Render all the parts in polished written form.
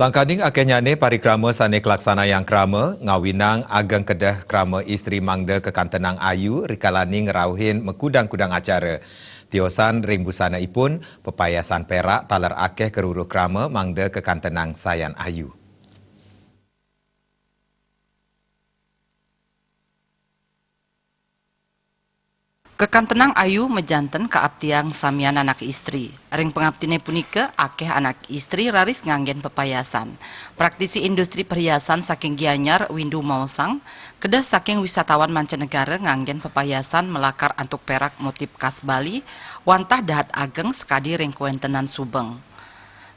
Sangkading akenyane parikrama sane kelaksana yang krama, ngawinang ageng kedah krama istri mangda kekantenang ayu, rikalaning rauhin mekudang-kudang acara. Tiosan ring busana ipun, pepayasan perak talar akeh keruruh krama mangda kekantenang sayan ayu. Kekantenang ayu mejanten kaabtiang samian anak istri. Ring pengabtine punika akeh anak istri raris nganggen pepayasan. Praktisi industri perhiasan saking Gianyar Windu Mausang, kedah saking wisatawan mancanegara nganggen pepayasan melakar antuk perak motif khas Bali, wantah dahat ageng sekadi ring kuentenan Subeng.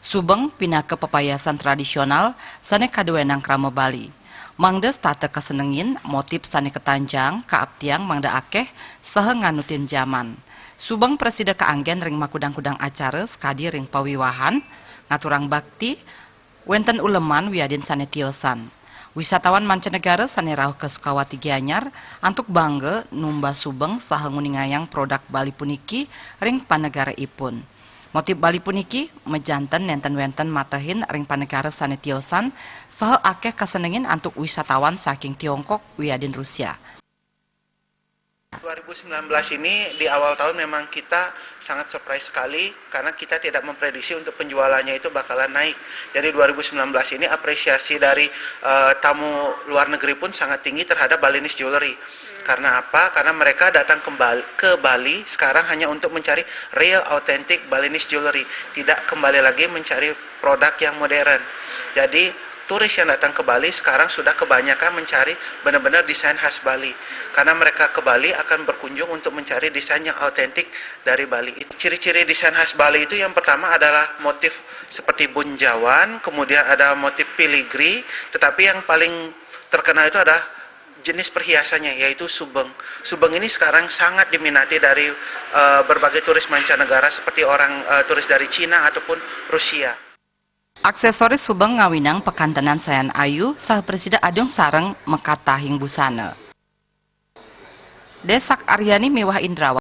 Subeng pindah ke pepayasan tradisional sane kaduenang krama Bali. Mangda tata kesenengin motif sani ketanjang kaabtiang mangda akeh saha nganutin zaman. Subeng presida kaanggen ring makudang-kudang acara sekadi ring pawiwahan ngaturang bakti wenten uleman wiadin sane tiosan. Wisatawan mancanegara sane rauh ke Sukawati Gianyar antuk bangga numba Subeng saha nguningayang produk Bali puniki ring panegara ipun. Motif Bali puniki mejanten nenten-wenten matehin ring panegara sane tiosan saha akeh kasenengin antuk wisatawan saking Tiongkok wiadin Rusia. 2019 ini di awal tahun memang kita sangat surprise sekali karena kita tidak memprediksi untuk penjualannya itu bakalan naik. Jadi 2019 ini apresiasi dari tamu luar negeri pun sangat tinggi terhadap Balinese Jewelry. Karena apa? Karena mereka datang ke Bali sekarang hanya untuk mencari real authentic Balinese Jewelry, tidak kembali lagi mencari produk yang modern. Jadi turis yang datang ke Bali sekarang sudah kebanyakan mencari benar-benar desain khas Bali. Karena mereka ke Bali akan berkunjung untuk mencari desain yang autentik dari Bali. Ciri-ciri desain khas Bali itu yang pertama adalah motif seperti bunjawan, kemudian ada motif filigree, tetapi yang paling terkenal itu adalah jenis perhiasannya yaitu Subeng. Subeng ini sekarang sangat diminati dari berbagai turis mancanegara seperti orang turis dari Cina ataupun Rusia. Aksesoris Subeng ngawinang pekantenan sayan ayu sah presida adung sareng mekatahing busana. Desak Aryani Mewah Indrawan.